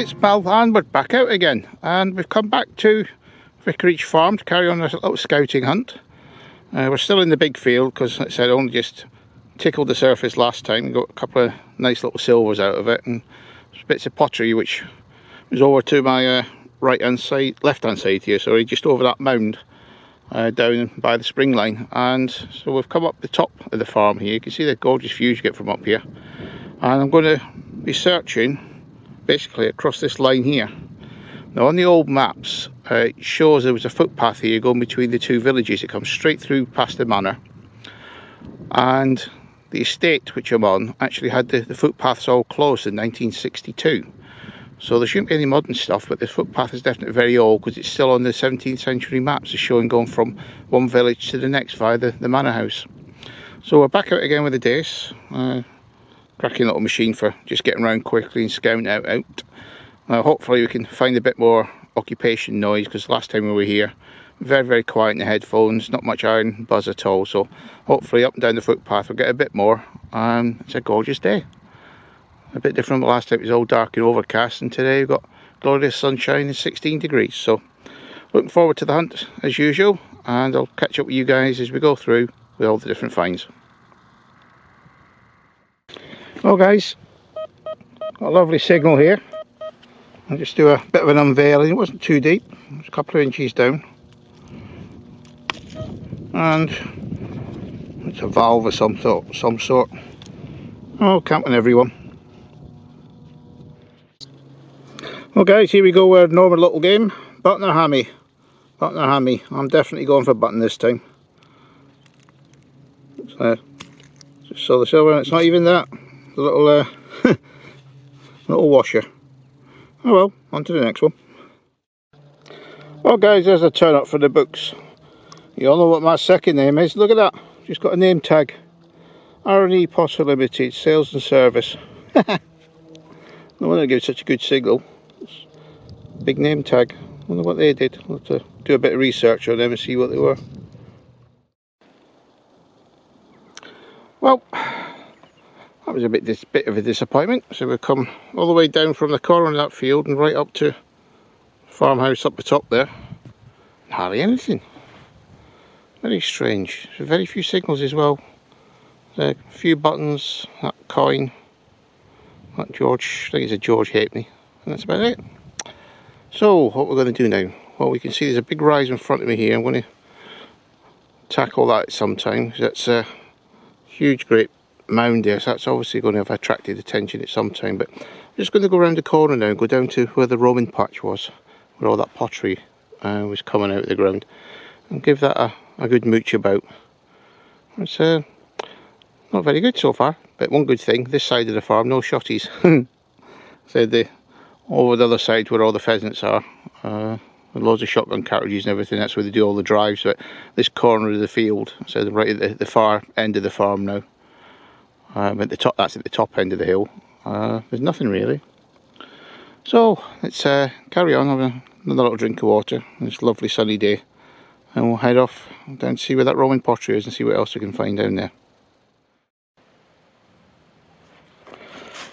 it's Mal and we're back out again, and we've come back to Vicarage farm to carry on this little scouting hunt. We're still in the big field because, like I said, I only just tickled the surface last time. Got a couple of nice little silvers out of it and bits of pottery which was over to my left hand side here, sorry, just over that mound down by the spring line. And so we've come up the top of the farm here. You can see the gorgeous views you get from up here, and I'm going to be searching basically across this line here. Now on the old maps it shows there was a footpath here going between the two villages. It comes straight through past the manor, and the estate which I'm on actually had the footpaths all closed in 1962. So there shouldn't be any modern stuff, but the footpath is definitely very old because it's still on the 17th century maps. It's showing going from one village to the next via the manor house. So we're back out again with the dace. Cracking little machine for just getting around quickly and scouting out. Hopefully we can find a bit more occupation noise, because last time we were here, very quiet in the headphones, not much iron buzz at all. So hopefully up and down the footpath we'll get a bit more. It's a gorgeous day. A bit different from last time. It was all dark and overcast, and today we've got glorious sunshine and 16 degrees. So looking forward to the hunt as usual, and I'll catch up with you guys as we go through with all the different finds. Well guys, got a lovely signal here. I'll just do a bit of an unveiling. It wasn't too deep, it was a couple of inches down, and it's a valve of some sort. Oh, camping everyone. Well guys, here we go with a normal little game. Button or hammy? Button or hammy? I'm definitely going for button this time. Just saw the silver, and it's not even that. The little little washer. Oh well, on to the next one. Well guys, there's a turn up for the books. You all know what my second name is. Look at that, just got a name tag. R&E Potter Limited, Sales and Service. No wonder they give such a good signal. Big name tag. Wonder what they did. I'll have to do a bit of research on them and see what they were. Well, that was a bit of a disappointment. So we've come all the way down from the corner of that field and right up to farmhouse up the top there. Hardly anything. Very strange. So very few signals as well. A few buttons, that coin, that George, I think it's a George Halfpenny, and that's about it. So what we're going to do now, well, we can see there's a big rise in front of me here. I'm going to tackle that sometime, because that's a huge great mound there, so that's obviously going to have attracted attention at some time. But I'm just going to go around the corner now and go down to where the Roman patch was, where all that pottery was coming out of the ground, and give that a good mooch about. It's not very good so far, but one good thing, this side of the farm, no shotties. So over the other side where all the pheasants are, with loads of shotgun carriages and everything, that's where they do all the drives. But this corner of the field, so right at the far end of the farm now, at the top, that's at the top end of the hill, there's nothing really. So let's carry on, have another little drink of water on this lovely sunny day, and we'll head off down to see where that Roman pottery is and see what else we can find down there.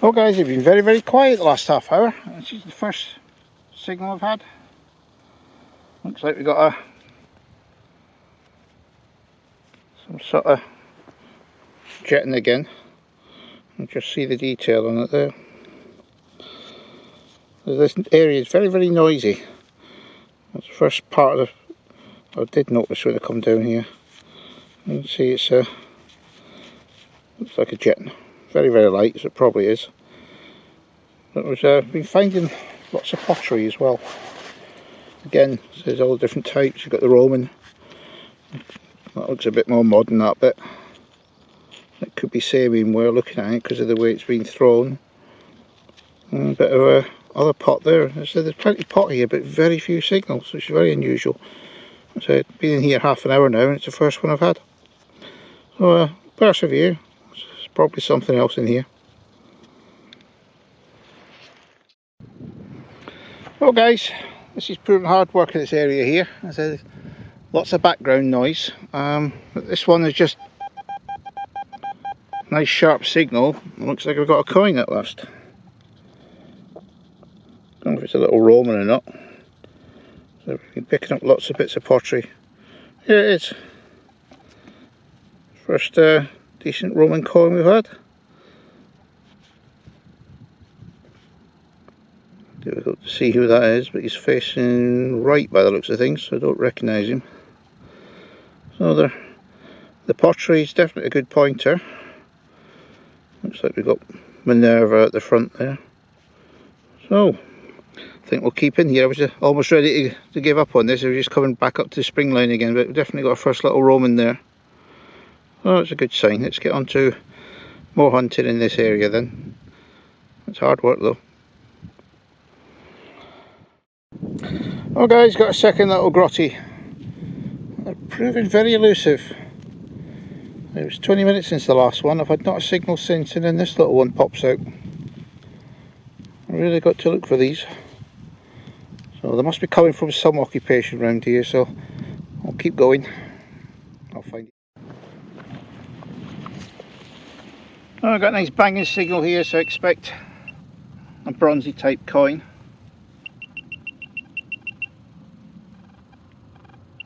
Well guys, it's been very quiet the last half hour. This is the first signal I've had. Looks like we got some sort of jetting again. You can just see the detail on it there. This area is very noisy. That's the first part of I did notice when I come down here. You can see it's looks like a jet. Very light, as it probably is. But we've been finding lots of pottery as well. Again, there's all different types. You've got the Roman. That looks a bit more modern, that bit. It could be same way looking at it because of the way it's been thrown. And a bit of other pot there. So there's plenty of pot here, but very few signals, which is very unusual. So it's been in here half an hour now, and it's the first one I've had. So persevere. There's probably something else in here. Well guys, this is proving hard work in this area here. As I said, lots of background noise, but this one is just nice sharp signal. It looks like I've got a coin at last. don't know if it's a little Roman or not. So we've been picking up lots of bits of pottery. Here it is. First decent Roman coin we've had. Difficult to see who that is, but he's facing right by the looks of things, so I don't recognise him. So the pottery is definitely a good pointer. Looks like we've got Minerva at the front there. So I think we'll keep in here. I was almost ready to give up on this. We're just coming back up to the spring line again, but we've definitely got our first little Roman there. Oh, it's a good sign. Let's get on to more hunting in this area then. It's hard work though. Oh guys, got a second little grotty. They're proving very elusive. It was 20 minutes since the last one. I've had not a signal since, and then this little one pops out. I really got to look for these. So they must be coming from some occupation around here, so I'll keep going. I'll find it. Oh, I've got a nice banging signal here, so I expect a bronzy type coin.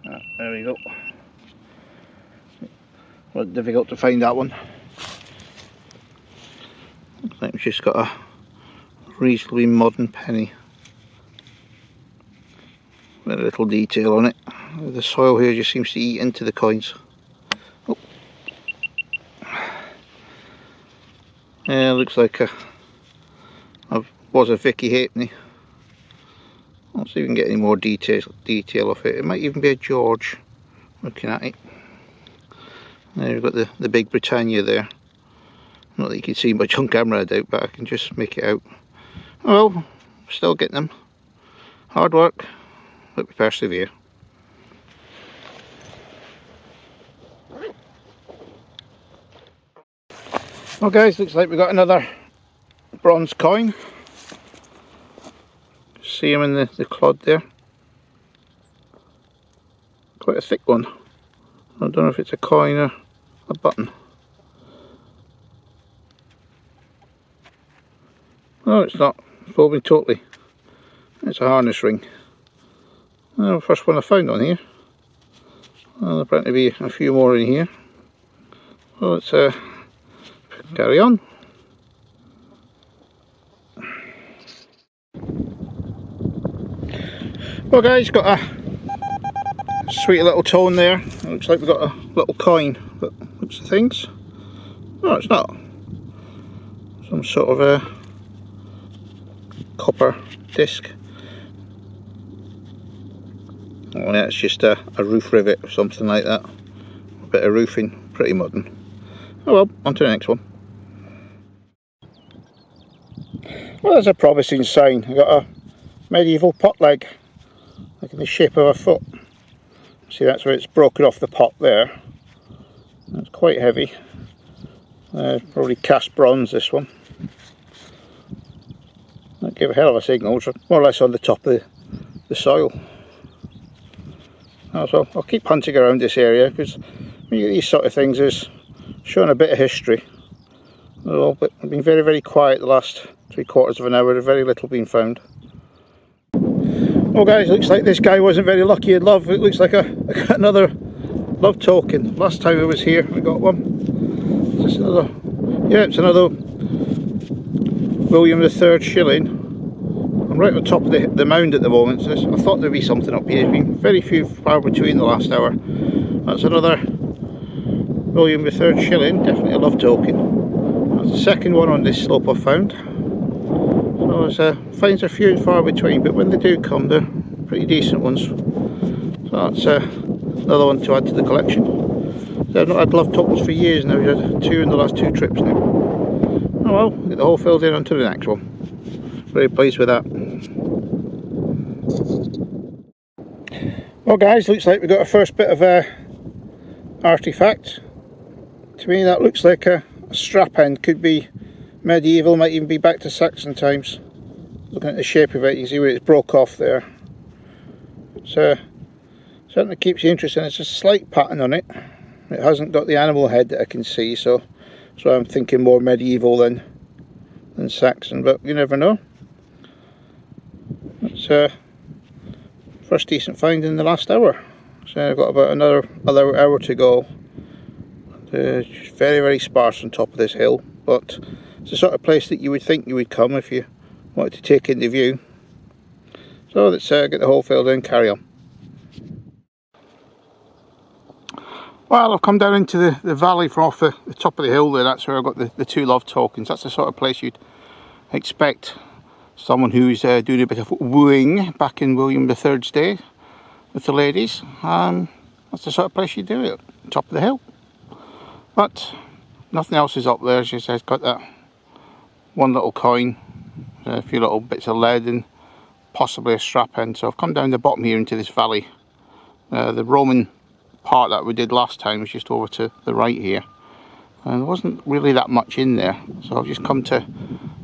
Ah, there we go. Well, difficult to find that one. Looks like we've just got a reasonably modern penny. Very little detail on it. The soil here just seems to eat into the coins. Oh. Yeah, looks like was a Vicky Halfpenny. Let's see if we can get any more detail off it. It might even be a George, looking at it. There we've got the big Britannia there. Not that you can see much on camera, I doubt, but I can just make it out. Oh well, still getting them. Hard work, but we persevere. Well guys, looks like we've got another bronze coin. See him in the clod there. Quite a thick one. I don't know if it's a coin or a button. No, it's not. Fooled me totally. It's a harness ring. Well, first one I found on here. Well, there'll apparently be a few more in here. Well, let's carry on. Well guys, got a sweet little tone there. It looks like we've got a little coin, but looks the things. No, it's not. Some sort of a copper disc. Oh yeah, it's just a roof rivet or something like that. A bit of roofing, pretty modern. Oh well, on to the next one. Well, there's a promising sign. I've got a medieval pot leg, like in the shape of a foot. See, that's where it's broken off the pot there. It's quite heavy. Probably cast bronze, this one. That gave a hell of a signal, which are more or less on the top of the soil. So I'll keep hunting around this area, because when you get these sort of things, is showing a bit of history. But I've been very, very quiet the last 3/4 of an hour. Very little been found. Well guys, looks like this guy wasn't very lucky in love. It looks like I got another love token. Last time I was here I got one. Just another, yeah, it's another William III shilling. I'm right on top of the mound at the moment, so I thought there'd be something up here. There's been very far between the last hour. That's another William III shilling, definitely a love token. That's the second one on this slope I've found. So finds are few and far between, but when they do come, they're pretty decent ones. So that's another one to add to the collection. So I've not had love tokens for years now. We've had 2 in the last 2 trips now. Oh well, get the whole filled in onto the next one. Very pleased with that. Well guys, looks like we've got our first bit of artefact. To me that looks like a strap end. Could be medieval, might even be back to Saxon times. Looking at the shape of it, you can see where it's broke off there. It certainly keeps you interested. It's a slight pattern on it. It hasn't got the animal head that I can see, so I'm thinking more medieval than Saxon, but you never know. It's first decent find in the last hour. So I've got about another hour to go. It's very, very sparse on top of this hill, but it's the sort of place that you would think you would come if you wanted to take in the view. So let's get the hole filled in and carry on. Well, I've come down into the valley from off the top of the hill there. That's where I've got the two love tokens. That's the sort of place you'd expect someone who's doing a bit of wooing back in William III's day with the ladies. That's the sort of place you do it, top of the hill. But nothing else is up there. As you say, it's got that one little coin, a few little bits of lead, and possibly a strap end. So I've come down the bottom here into this valley. The Roman part that we did last time was just over to the right here, and there wasn't really that much in there, so I've just come to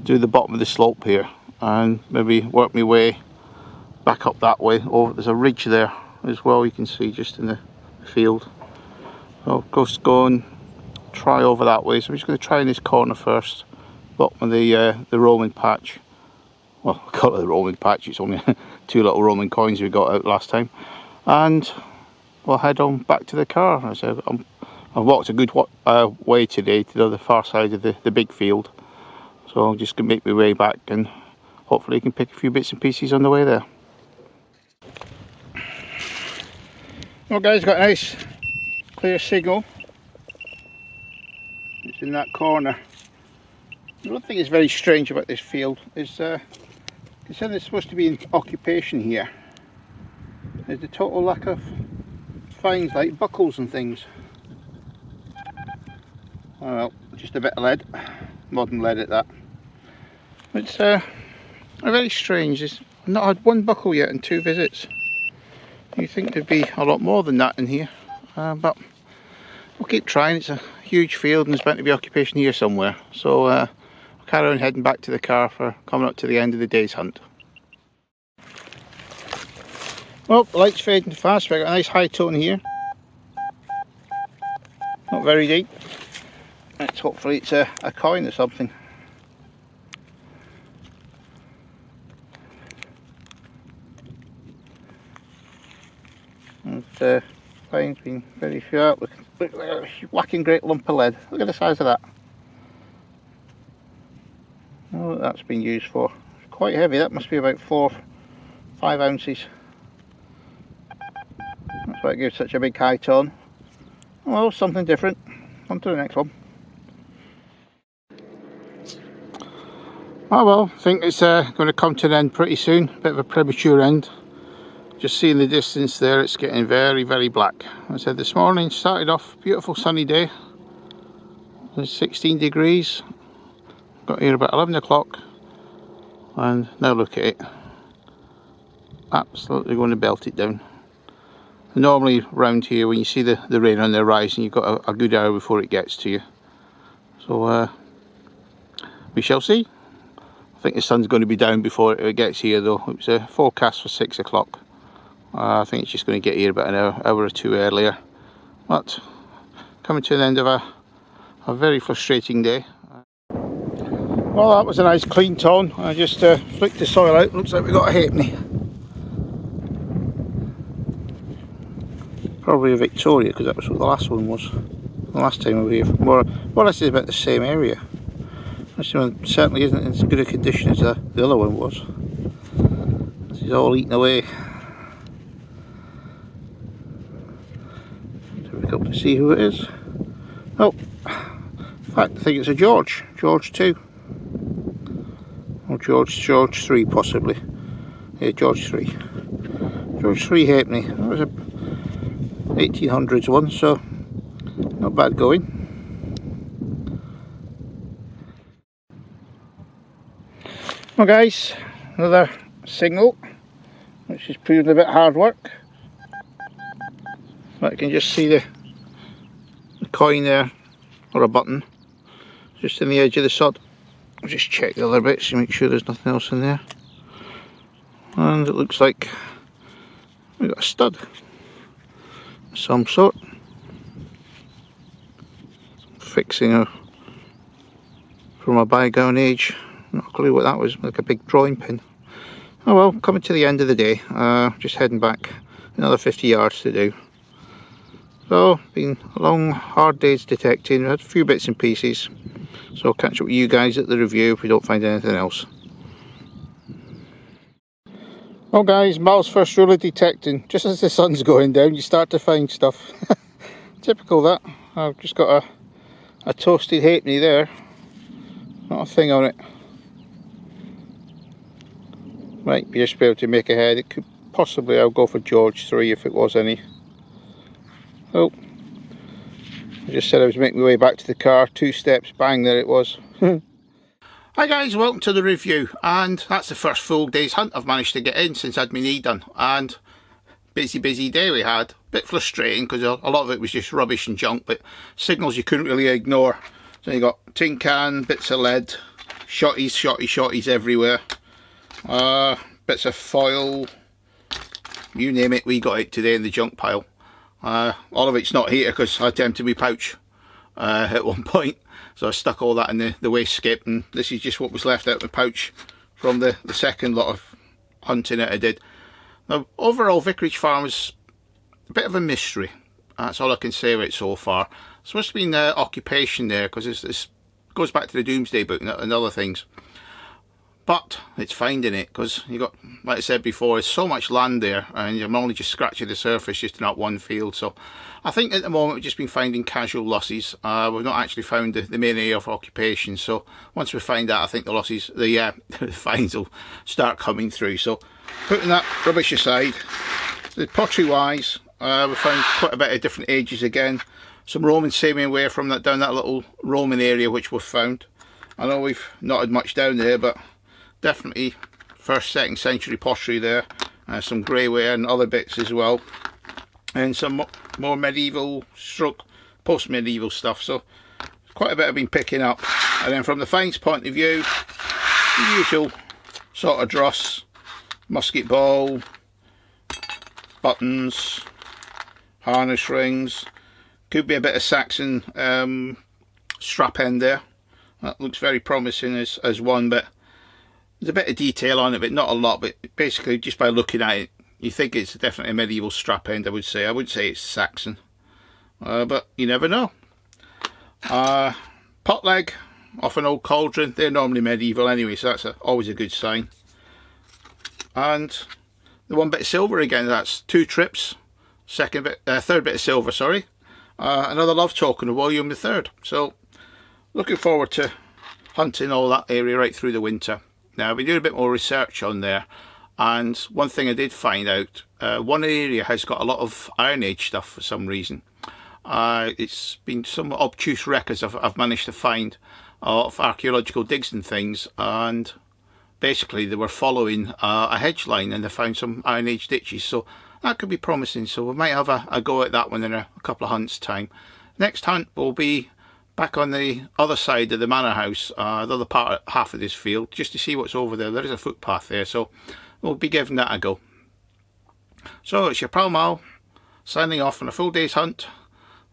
do the bottom of the slope here and maybe work my way back up that way. Oh, there's a ridge there as well, you can see just in the field. So I'll just go and try over that way. So I'm just going to try in this corner first, bottom of the Roman patch. Well, I call it the Roman patch, it's only two little Roman coins we got out last time. And we'll head on back to the car. As I said, I've walked a good way today to the other far side of the big field. So I'm just going to make my way back and hopefully I can pick a few bits and pieces on the way there. Well guys, got a nice clear signal. It's in that corner. The one thing that's very strange about this field is considering there's supposed to be an occupation here, there's the total lack of finds like buckles and things. Oh well, just a bit of lead, modern lead at that. It's very strange. I've not had one buckle yet in 2 visits. You'd think there'd be a lot more than that in here, but we'll keep trying. It's a huge field and there's bound to be occupation here somewhere. So I'll carry on heading back to the car for coming up to the end of the day's hunt. Well, the light's fading fast. We've got a nice high tone here. Not very deep. Hopefully it's a coin or something. And fine's been very few out. Look at a whacking great lump of lead. Look at the size of that. Oh, that's been used for. It's quite heavy. That must be about 4-5 ounces. That's why it gives such a big high tone. Well, something different. On to the next one. Oh well, I think it's going to come to an end pretty soon. Bit of a premature end. Just seeing the distance there, it's getting very, very black. I said this morning, started off beautiful sunny day. It's 16 degrees. Got here about 11 o'clock. And now look at it. Absolutely going to belt it down. Normally round here, when you see the rain on the horizon, you've got a good hour before it gets to you. So we shall see. I think the sun's going to be down before it gets here though. It was a forecast for 6 o'clock. I think it's just going to get here about an hour or two earlier. But coming to the end of a very frustrating day. Well, that was a nice clean tone. I just flicked the soil out. Looks like we got a halfpenny. Probably a Victoria, because that was what the last one was. The last time we were here. More or less it's about the same area. This one certainly isn't in as good a condition as the other one was. This is all eaten away. Difficult to see who it is. Oh, in fact I think it's a George 2. Or George 3 possibly. Yeah, George 3. George 3 halfpenny. That was a 1800s one, so not bad going. Well guys, another signal, which has proved a bit hard work. But you can just see the coin there, or a button, just in the edge of the sod. I'll just check the other bits to make sure there's nothing else in there. And it looks like we've got a stud of some sort. Fixing from a bygone age. Not a clue what that was, like a big drawing pin. Oh well, coming to the end of the day, just heading back, another 50 yards to do. So, been a long, hard day's detecting, had a few bits and pieces, so I'll catch up with you guys at the review if we don't find anything else. Well guys, Mal's first rule of detecting, just as the sun's going down you start to find stuff. Typical that. I've just got a toasted halfpenny there, not a thing on it. Might be just be able to make a head. It could possibly, I'll go for George 3 if it was any. Oh, I just said I was making my way back to the car, 2 steps, bang, there it was. Hi guys, welcome to the review, and that's the first full day's hunt I've managed to get in since I had my knee done. And busy day we had. Bit frustrating because a lot of it was just rubbish and junk, but signals you couldn't really ignore. So you got tin can, bits of lead, shotties everywhere. Bits of foil, you name it, we got it today in the junk pile. All of it's not here because I attempted my pouch at one point, so I stuck all that in the waste skip, and this is just what was left out of my pouch from the second lot of hunting that I did. Now overall Vicarage Farm was a bit of a mystery, that's all I can say about it so far. It's supposed to be an occupation there because this goes back to the Doomsday Book and other things. But it's finding it, because you got, like I said before, there's so much land there and I'm only just scratching the surface just in that one field. So I think at the moment we've just been finding casual losses. We've not actually found the main area of occupation. So once we find that, I think the losses, the finds will start coming through. So putting that rubbish aside, the pottery wise, we found quite a bit of different ages again. Some Roman same way from that down that little Roman area which we've found. I know we've not had much down there, but definitely 1st, 2nd century pottery there. Some greyware and other bits as well, and some more medieval stroke post-medieval stuff. So quite a bit I've been picking up. And then from the finds point of view, the usual sort of dross, musket ball, buttons, harness rings, could be a bit of Saxon strap end there. That looks very promising as one, but there's a bit of detail on it, but not a lot. But basically, just by looking at it, you think it's definitely a medieval strap end, I would say. I wouldn't say it's Saxon, but you never know. Pot leg off an old cauldron. They're normally medieval anyway, so that's always a good sign. And the one bit of silver again, that's 2 trips. Third bit of silver, sorry. Another love token of William III. So looking forward to hunting all that area right through the winter. Now I've been doing a bit more research on there, and one thing I did find out, one area has got a lot of Iron Age stuff for some reason. It's been some obtuse records I've managed to find of archaeological digs and things, and basically they were following a hedge line and they found some Iron Age ditches, so that could be promising. So we might have a go at that one in a couple of hunts time. Next hunt will be back on the other side of the manor house, the other half of this field, just to see what's over there. There is a footpath there, so we'll be giving that a go. So it's your pal Mal, signing off on a full day's hunt.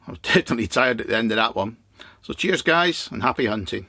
I'm definitely tired at the end of that one. So cheers guys, and happy hunting.